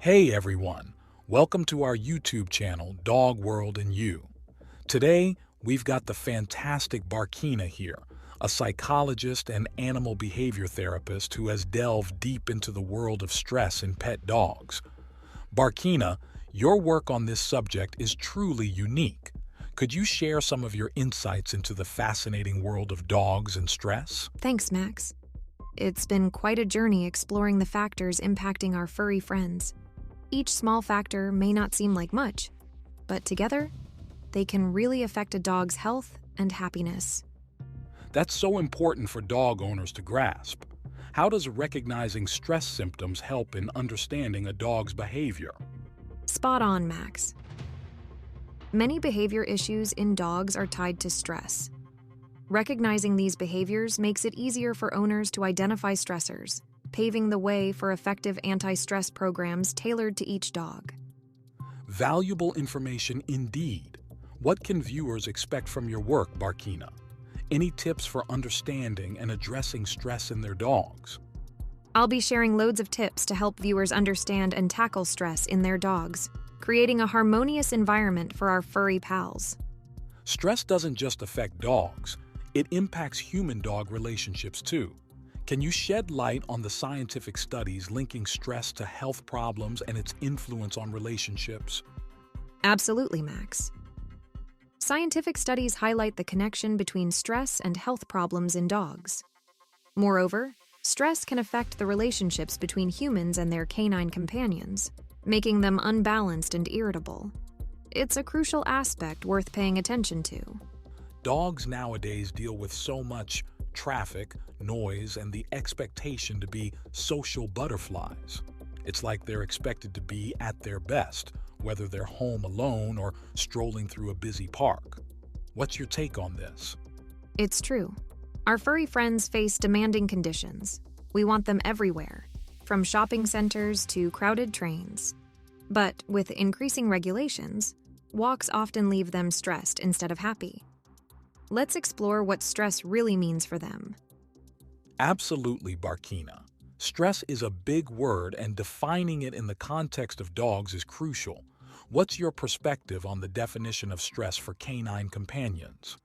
Hey everyone, welcome to our YouTube channel, Dog World and You. Today, we've got the fantastic Barkina here, a psychologist and animal behavior therapist who has delved deep into the world of stress in pet dogs. Barkina, your work on this subject is truly unique. Could you share some of your insights into the fascinating world of dogs and stress? Thanks, Max. It's been quite a journey exploring the factors impacting our furry friends. Each small factor may not seem like much, but together, they can really affect a dog's health and happiness. That's so important for dog owners to grasp. How does recognizing stress symptoms help in understanding a dog's behavior? Spot on, Max. Many behavior issues in dogs are tied to stress. Recognizing these behaviors makes it easier for owners to identify stressors, paving the way for effective anti-stress programs tailored to each dog. Valuable information indeed. What can viewers expect from your work, Barkina? Any tips for understanding and addressing stress in their dogs? I'll be sharing loads of tips to help viewers understand and tackle stress in their dogs, creating a harmonious environment for our furry pals. Stress doesn't just affect dogs, it impacts human-dog relationships too. Can you shed light on the scientific studies linking stress to health problems and its influence on relationships? Absolutely, Max. Scientific studies highlight the connection between stress and health problems in dogs. Moreover, stress can affect the relationships between humans and their canine companions, making them unbalanced and irritable. It's a crucial aspect worth paying attention to. Dogs nowadays deal with so much traffic, noise, and the expectation to be social butterflies. It's like they're expected to be at their best, whether they're home alone or strolling through a busy park. What's your take on this? It's true. Our furry friends face demanding conditions. We want them everywhere, from shopping centers to crowded trains. But with increasing regulations, walks often leave them stressed instead of happy. Let's explore what stress really means for them. Absolutely, Barkina. Stress is a big word, and defining it in the context of dogs is crucial. What's your perspective on the definition of stress for canine companions?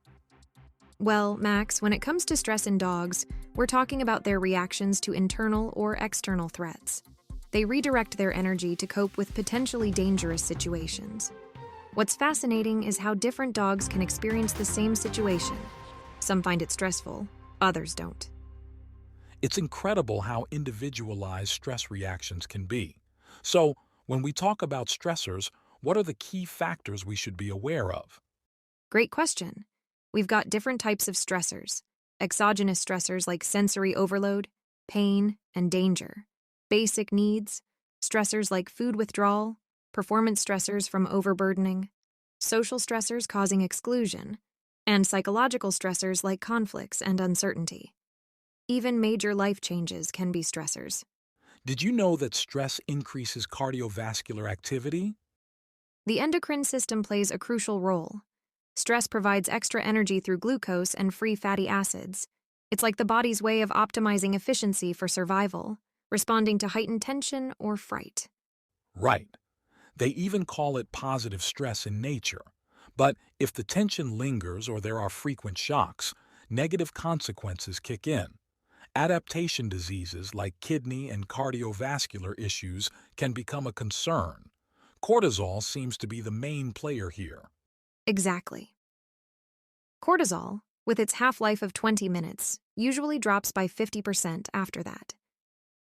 Well, Max, when it comes to stress in dogs, we're talking about their reactions to internal or external threats. They redirect their energy to cope with potentially dangerous situations. What's fascinating is how different dogs can experience the same situation. Some find it stressful, others don't. It's incredible how individualized stress reactions can be. So, when we talk about stressors, what are the key factors we should be aware of? Great question. We've got different types of stressors. Exogenous stressors like sensory overload, pain, and danger. Basic needs, stressors like food withdrawal, performance stressors from overburdening, social stressors causing exclusion, and psychological stressors like conflicts and uncertainty. Even major life changes can be stressors. Did you know that stress increases cardiovascular activity? The endocrine system plays a crucial role. Stress provides extra energy through glucose and free fatty acids. It's like the body's way of optimizing efficiency for survival, responding to heightened tension or fright. Right. They even call it positive stress in nature. But if the tension lingers or there are frequent shocks, negative consequences kick in. Adaptation diseases like kidney and cardiovascular issues can become a concern. Cortisol seems to be the main player here. Exactly. Cortisol, with its half-life of 20 minutes, usually drops by 50% after that.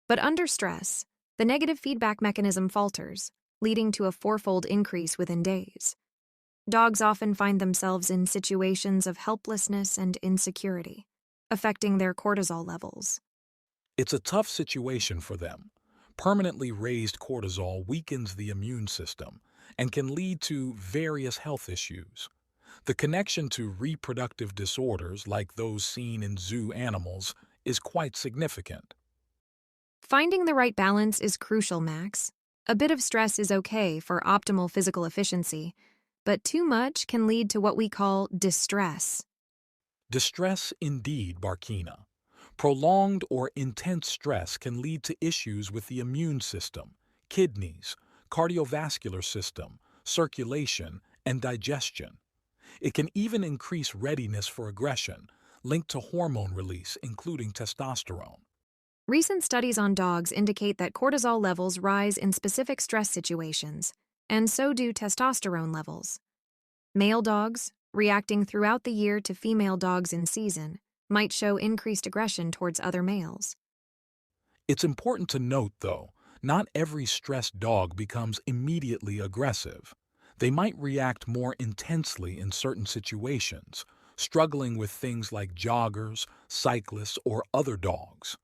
But under stress, the negative feedback mechanism falters, leading to a fourfold increase within days. Dogs often find themselves in situations of helplessness and insecurity, affecting their cortisol levels. It's a tough situation for them. Permanently raised cortisol weakens the immune system and can lead to various health issues. The connection to reproductive disorders like those seen in zoo animals is quite significant. Finding the right balance is crucial, Max. A bit of stress is okay for optimal physical efficiency, but too much can lead to what we call distress. Distress indeed, Barkina. Prolonged or intense stress can lead to issues with the immune system, kidneys, cardiovascular system, circulation, and digestion. It can even increase readiness for aggression, linked to hormone release, including testosterone. Recent studies on dogs indicate that cortisol levels rise in specific stress situations, and so do testosterone levels. Male dogs, reacting throughout the year to female dogs in season, might show increased aggression towards other males. It's important to note, though, not every stressed dog becomes immediately aggressive. They might react more intensely in certain situations, struggling with things like joggers, cyclists, or other dogs.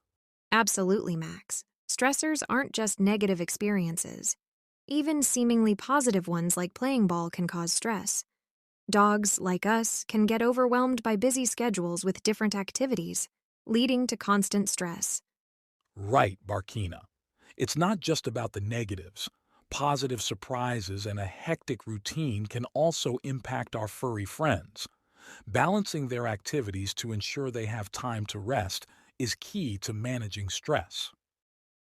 Absolutely, Max. Stressors aren't just negative experiences. Even seemingly positive ones like playing ball can cause stress. Dogs, like us, can get overwhelmed by busy schedules with different activities, leading to constant stress. Right, Barkina. It's not just about the negatives. Positive surprises and a hectic routine can also impact our furry friends. Balancing their activities to ensure they have time to rest is key to managing stress.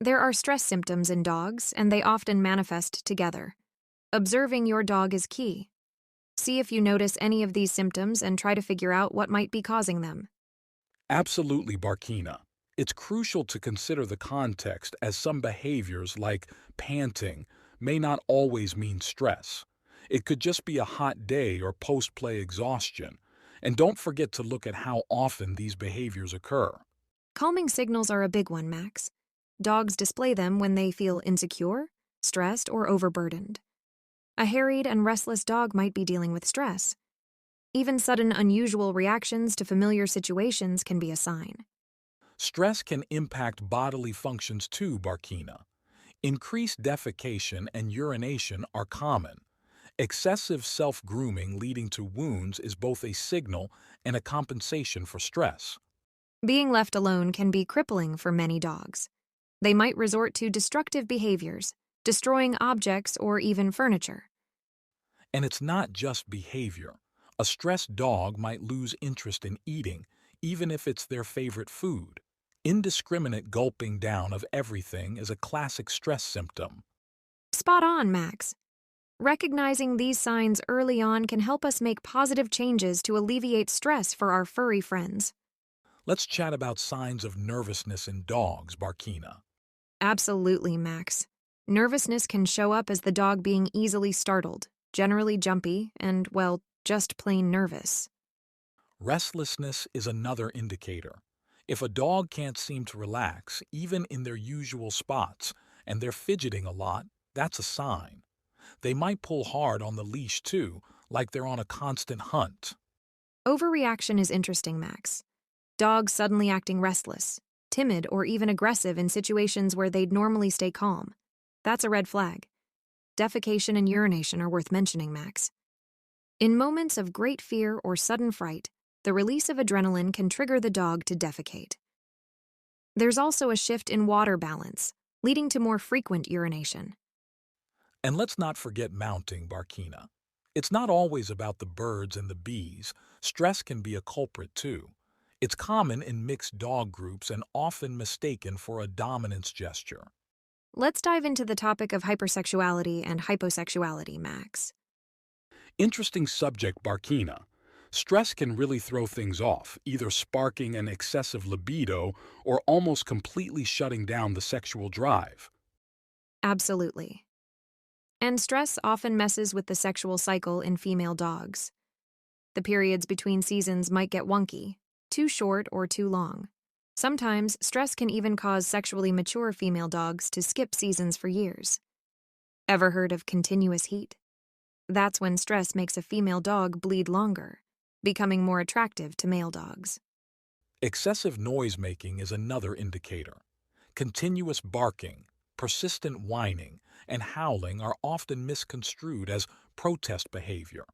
There are stress symptoms in dogs, and they often manifest together. Observing your dog is key. See if you notice any of these symptoms and try to figure out what might be causing them. Absolutely, Barkina. It's crucial to consider the context, as some behaviors like panting may not always mean stress. It could just be a hot day or post-play exhaustion. And don't forget to look at how often these behaviors occur. Calming signals are a big one, Max. Dogs display them when they feel insecure, stressed, or overburdened. A harried and restless dog might be dealing with stress. Even sudden, unusual reactions to familiar situations can be a sign. Stress can impact bodily functions too, Barkina. Increased defecation and urination are common. Excessive self-grooming leading to wounds is both a signal and a compensation for stress. Being left alone can be crippling for many dogs. They might resort to destructive behaviors, destroying objects or even furniture. And it's not just behavior. A stressed dog might lose interest in eating, even if it's their favorite food. Indiscriminate gulping down of everything is a classic stress symptom. Spot on, Max. Recognizing these signs early on can help us make positive changes to alleviate stress for our furry friends. Let's chat about signs of nervousness in dogs, Barkina. Absolutely, Max. Nervousness can show up as the dog being easily startled, generally jumpy, and, well, just plain nervous. Restlessness is another indicator. If a dog can't seem to relax, even in their usual spots, and they're fidgeting a lot, that's a sign. They might pull hard on the leash too, like they're on a constant hunt. Overreaction is interesting, Max. Dogs suddenly acting restless, timid, or even aggressive in situations where they'd normally stay calm. That's a red flag. Defecation and urination are worth mentioning, Max. In moments of great fear or sudden fright, the release of adrenaline can trigger the dog to defecate. There's also a shift in water balance, leading to more frequent urination. And let's not forget mounting, Barkina. It's not always about the birds and the bees. Stress can be a culprit too. It's common in mixed dog groups and often mistaken for a dominance gesture. Let's dive into the topic of hypersexuality and hyposexuality, Max. Interesting subject, Barkina. Stress can really throw things off, either sparking an excessive libido or almost completely shutting down the sexual drive. Absolutely. And stress often messes with the sexual cycle in female dogs. The periods between seasons might get wonky, too short or too long. Sometimes, stress can even cause sexually mature female dogs to skip seasons for years. Ever heard of continuous heat? That's when stress makes a female dog bleed longer, becoming more attractive to male dogs. Excessive noise-making is another indicator. Continuous barking, persistent whining, and howling are often misconstrued as protest behavior.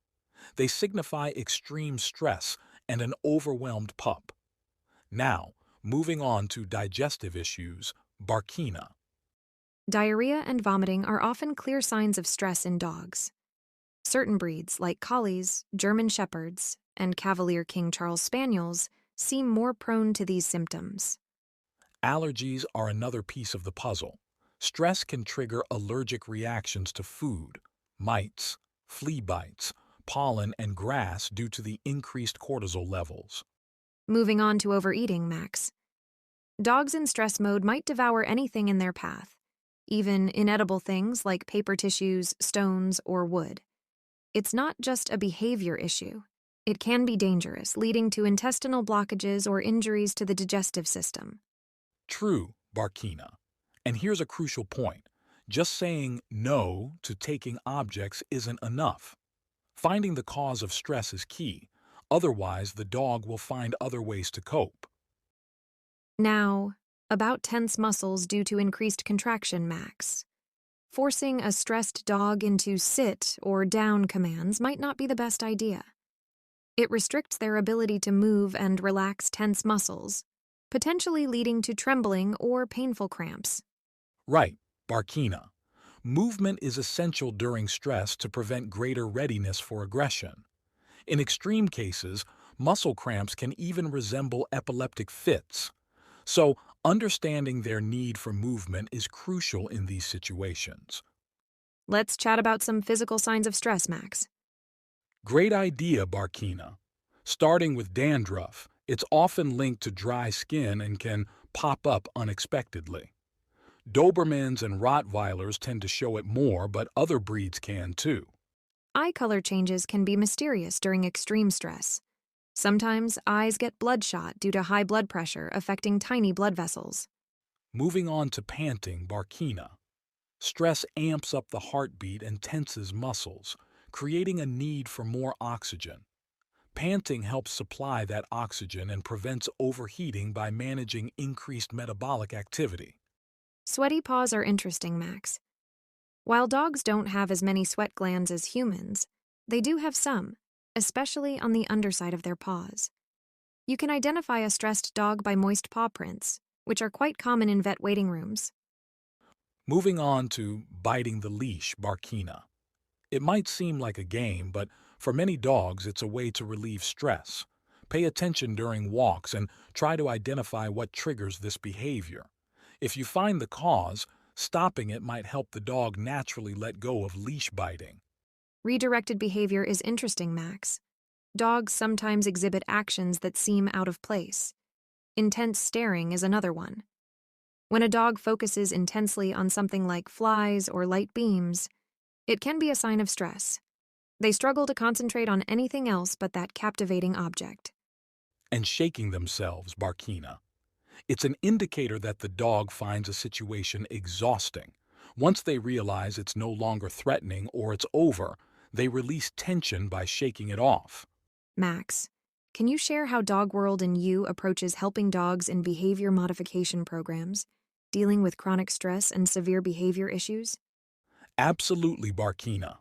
They signify extreme stress and an overwhelmed pup. Now, moving on to digestive issues, Barkina. Diarrhea and vomiting are often clear signs of stress in dogs. Certain breeds, like Collies, German Shepherds, and Cavalier King Charles Spaniels, seem more prone to these symptoms. Allergies are another piece of the puzzle. Stress can trigger allergic reactions to food, mites, flea bites, pollen, and grass due to the increased cortisol levels. Moving on to overeating, Max. Dogs in stress mode might devour anything in their path, even inedible things like paper tissues, stones, or wood. It's not just a behavior issue. It can be dangerous, leading to intestinal blockages or injuries to the digestive system. True, Barkina. And here's a crucial point. Just saying no to taking objects isn't enough. Finding the cause of stress is key. Otherwise, the dog will find other ways to cope. Now, about tense muscles due to increased contraction, Max. Forcing a stressed dog into sit or down commands might not be the best idea. It restricts their ability to move and relax tense muscles, potentially leading to trembling or painful cramps. Right, Barkina. Movement is essential during stress to prevent greater readiness for aggression. In extreme cases, muscle cramps can even resemble epileptic fits. So, understanding their need for movement is crucial in these situations. Let's chat about some physical signs of stress, Max. Great idea, Barkina. Starting with dandruff, it's often linked to dry skin and can pop up unexpectedly. Dobermans and Rottweilers tend to show it more, but other breeds can too. Eye color changes can be mysterious during extreme stress. Sometimes eyes get bloodshot due to high blood pressure affecting tiny blood vessels. Moving on to panting, Barkina. Stress amps up the heartbeat and tenses muscles, creating a need for more oxygen. Panting helps supply that oxygen and prevents overheating by managing increased metabolic activity. Sweaty paws are interesting, Max. While dogs don't have as many sweat glands as humans, they do have some, especially on the underside of their paws. You can identify a stressed dog by moist paw prints, which are quite common in vet waiting rooms. Moving on to biting the leash, Barkina. It might seem like a game, but for many dogs it's a way to relieve stress. Pay attention during walks and try to identify what triggers this behavior. If you find the cause, stopping it might help the dog naturally let go of leash biting. Redirected behavior is interesting, Max. Dogs sometimes exhibit actions that seem out of place. Intense staring is another one. When a dog focuses intensely on something like flies or light beams, it can be a sign of stress. They struggle to concentrate on anything else but that captivating object. And shaking themselves, Barkina. It's an indicator that the dog finds a situation exhausting. Once they realize it's no longer threatening or it's over, they release tension by shaking it off. Max, can you share how Dog World and You approaches helping dogs in behavior modification programs, dealing with chronic stress and severe behavior issues? Absolutely, Barkina.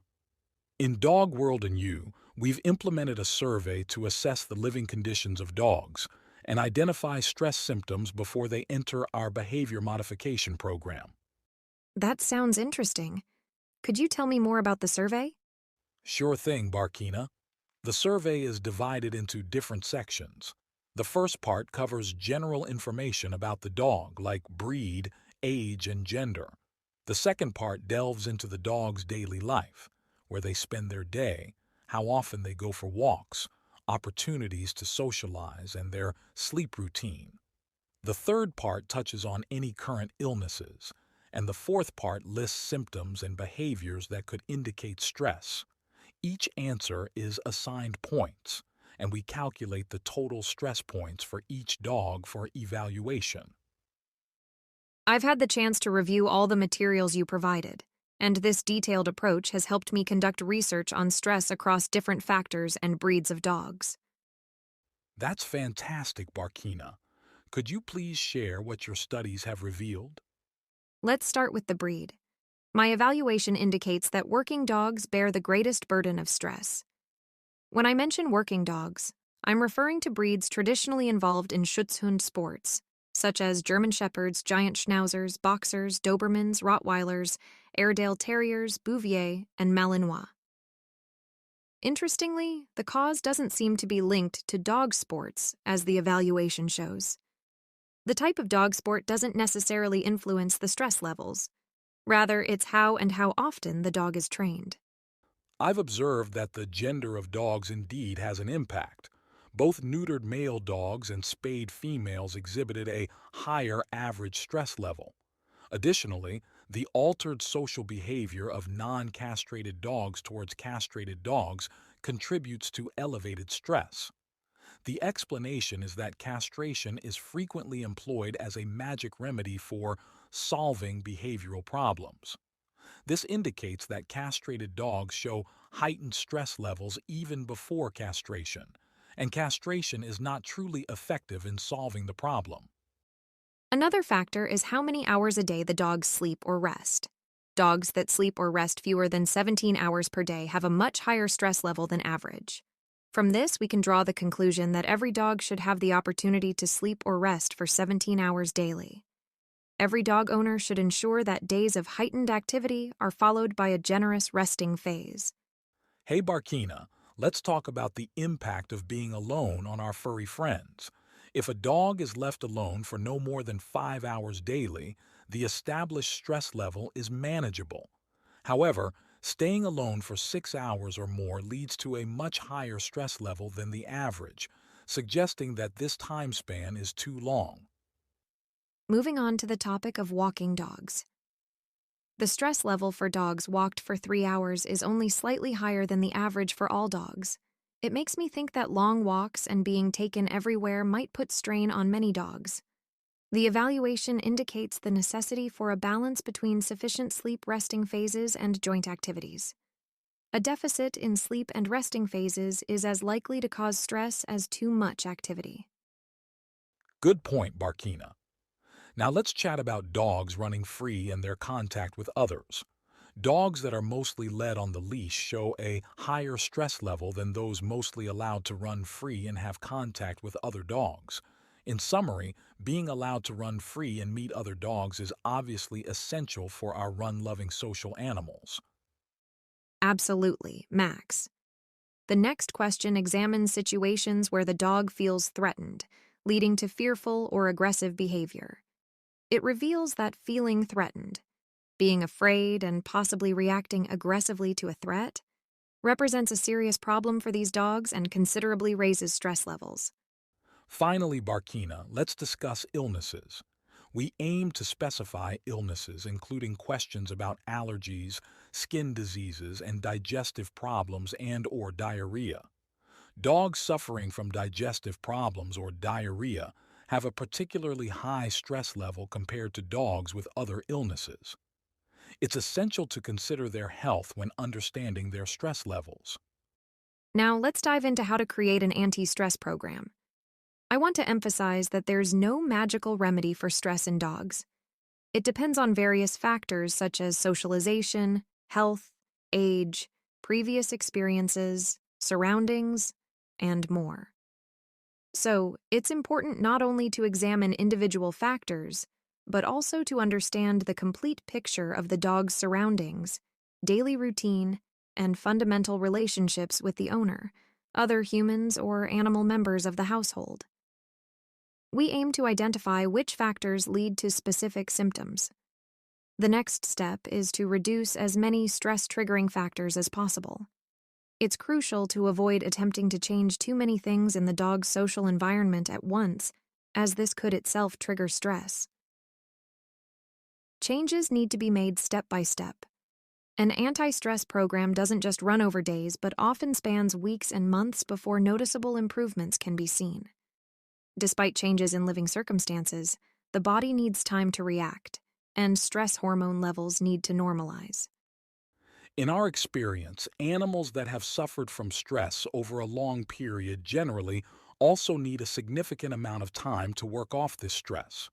In Dog World and You, we've implemented a survey to assess the living conditions of dogs and identify stress symptoms before they enter our behavior modification program. That sounds interesting. Could you tell me more about the survey? Sure thing, Barkina. The survey is divided into different sections. The first part covers general information about the dog, like breed, age, and gender. The second part delves into the dog's daily life, where they spend their day, how often they go for walks, opportunities to socialize, and their sleep routine. The third part touches on any current illnesses, and the fourth part lists symptoms and behaviors that could indicate stress. Each answer is assigned points, and we calculate the total stress points for each dog for evaluation. I've had the chance to review all the materials you provided, and this detailed approach has helped me conduct research on stress across different factors and breeds of dogs. That's fantastic, Barkina. Could you please share what your studies have revealed? Let's start with the breed. My evaluation indicates that working dogs bear the greatest burden of stress. When I mention working dogs, I'm referring to breeds traditionally involved in Schutzhund sports, such as German Shepherds, Giant Schnauzers, Boxers, Dobermans, Rottweilers, Airedale Terriers, Bouvier, and Malinois. Interestingly, the cause doesn't seem to be linked to dog sports, as the evaluation shows. The type of dog sport doesn't necessarily influence the stress levels, Rather, it's how and how often the dog is trained. I've observed that the gender of dogs indeed has an impact. Both neutered male dogs and spayed females exhibited a higher average stress level. Additionally, the altered social behavior of non-castrated dogs towards castrated dogs contributes to elevated stress. The explanation is that castration is frequently employed as a magic remedy for solving behavioral problems. This indicates that castrated dogs show heightened stress levels even before castration, and castration is not truly effective in solving the problem. Another factor is how many hours a day the dogs sleep or rest. Dogs that sleep or rest fewer than 17 hours per day have a much higher stress level than average. From this, we can draw the conclusion that every dog should have the opportunity to sleep or rest for 17 hours daily. Every dog owner should ensure that days of heightened activity are followed by a generous resting phase. Hey Barkina, let's talk about the impact of being alone on our furry friends. If a dog is left alone for no more than 5 hours daily, the established stress level is manageable. However, staying alone for 6 hours or more leads to a much higher stress level than the average, suggesting that this time span is too long. Moving on to the topic of walking dogs. The stress level for dogs walked for 3 hours is only slightly higher than the average for all dogs. It makes me think that long walks and being taken everywhere might put strain on many dogs. The evaluation indicates the necessity for a balance between sufficient sleep resting phases and joint activities. A deficit in sleep and resting phases is as likely to cause stress as too much activity. Good point, Barkina. Now let's chat about dogs running free and their contact with others. Dogs that are mostly led on the leash show a higher stress level than those mostly allowed to run free and have contact with other dogs. In summary, being allowed to run free and meet other dogs is obviously essential for our run-loving social animals. Absolutely, Max. The next question examines situations where the dog feels threatened, leading to fearful or aggressive behavior. It reveals that feeling threatened, being afraid and possibly reacting aggressively to a threat, represents a serious problem for these dogs and considerably raises stress levels. Finally, Barkina, let's discuss illnesses. We aim to specify illnesses, including questions about allergies, skin diseases, and digestive problems and/or diarrhea. Dogs suffering from digestive problems or diarrhea have a particularly high stress level compared to dogs with other illnesses. It's essential to consider their health when understanding their stress levels. Now, let's dive into how to create an anti-stress program. I want to emphasize that there's no magical remedy for stress in dogs. It depends on various factors such as socialization, health, age, previous experiences, surroundings, and more. So, it's important not only to examine individual factors, but also to understand the complete picture of the dog's surroundings, daily routine, and fundamental relationships with the owner, other humans, or animal members of the household. We aim to identify which factors lead to specific symptoms. The next step is to reduce as many stress-triggering factors as possible. It's crucial to avoid attempting to change too many things in the dog's social environment at once, as this could itself trigger stress. Changes need to be made step by step. An anti-stress program doesn't just run over days, but often spans weeks and months before noticeable improvements can be seen. Despite changes in living circumstances, the body needs time to react, and stress hormone levels need to normalize. In our experience, animals that have suffered from stress over a long period generally also need a significant amount of time to work off this stress.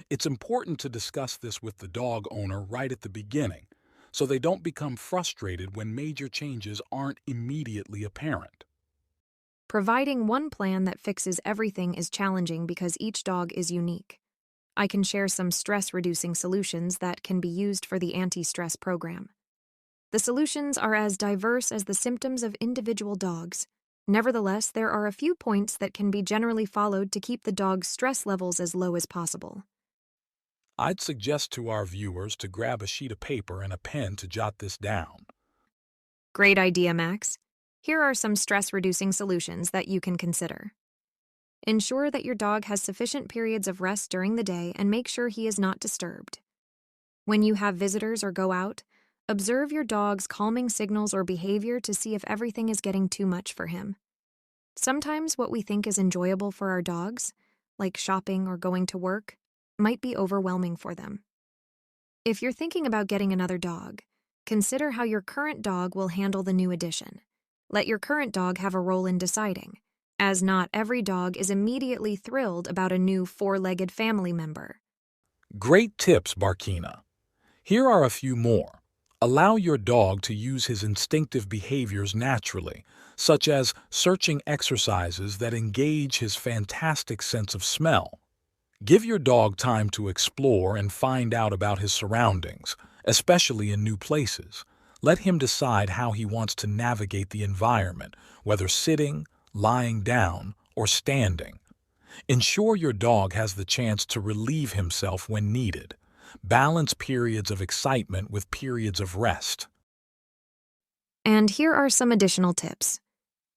It's important to discuss this with the dog owner right at the beginning, so they don't become frustrated when major changes aren't immediately apparent. Providing one plan that fixes everything is challenging because each dog is unique. I can share some stress-reducing solutions that can be used for the anti-stress program. The solutions are as diverse as the symptoms of individual dogs. Nevertheless, there are a few points that can be generally followed to keep the dog's stress levels as low as possible. I'd suggest to our viewers to grab a sheet of paper and a pen to jot this down. Great idea, Max. Here are some stress-reducing solutions that you can consider. Ensure that your dog has sufficient periods of rest during the day and make sure he is not disturbed. When you have visitors or go out, observe your dog's calming signals or behavior to see if everything is getting too much for him. Sometimes what we think is enjoyable for our dogs, like shopping or going to work, might be overwhelming for them. If you're thinking about getting another dog, consider how your current dog will handle the new addition. Let your current dog have a role in deciding, as not every dog is immediately thrilled about a new four-legged family member. Great tips, Barkina. Here are a few more. Allow your dog to use his instinctive behaviors naturally, such as searching exercises that engage his fantastic sense of smell. Give your dog time to explore and find out about his surroundings, especially in new places. Let him decide how he wants to navigate the environment, whether sitting, lying down, or standing. Ensure your dog has the chance to relieve himself when needed. Balance periods of excitement with periods of rest. And here are some additional tips.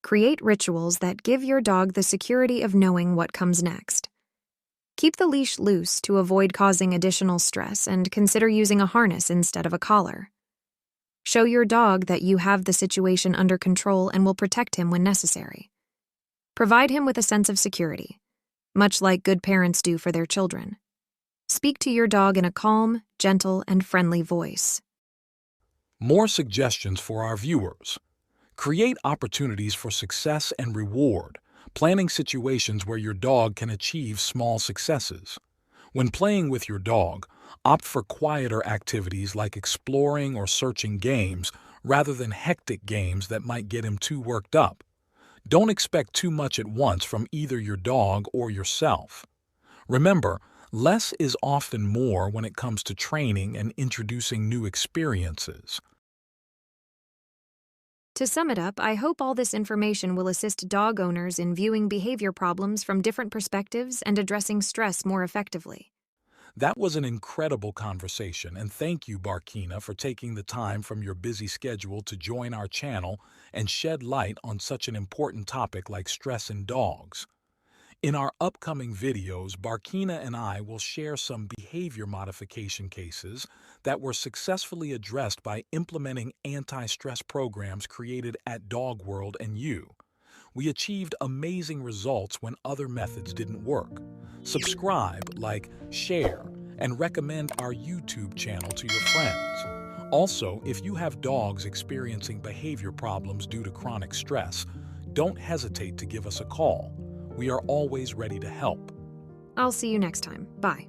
Create rituals that give your dog the security of knowing what comes next. Keep the leash loose to avoid causing additional stress and consider using a harness instead of a collar. Show your dog that you have the situation under control and will protect him when necessary. Provide him with a sense of security, much like good parents do for their children. Speak to your dog in a calm, gentle, and friendly voice. More suggestions for our viewers. Create opportunities for success and reward, planning situations where your dog can achieve small successes. When playing with your dog, opt for quieter activities like exploring or searching games rather than hectic games that might get him too worked up. Don't expect too much at once from either your dog or yourself. Remember, less is often more when it comes to training and introducing new experiences. To sum it up, I hope all this information will assist dog owners in viewing behavior problems from different perspectives and addressing stress more effectively. That was an incredible conversation, and thank you, Barkina, for taking the time from your busy schedule to join our channel and shed light on such an important topic like stress in dogs. In our upcoming videos, Barkina and I will share some behavior modification cases that were successfully addressed by implementing anti-stress programs created at Dog World and You. We achieved amazing results when other methods didn't work. Subscribe, like, share, and recommend our YouTube channel to your friends. Also, if you have dogs experiencing behavior problems due to chronic stress, don't hesitate to give us a call. We are always ready to help. I'll see you next time. Bye.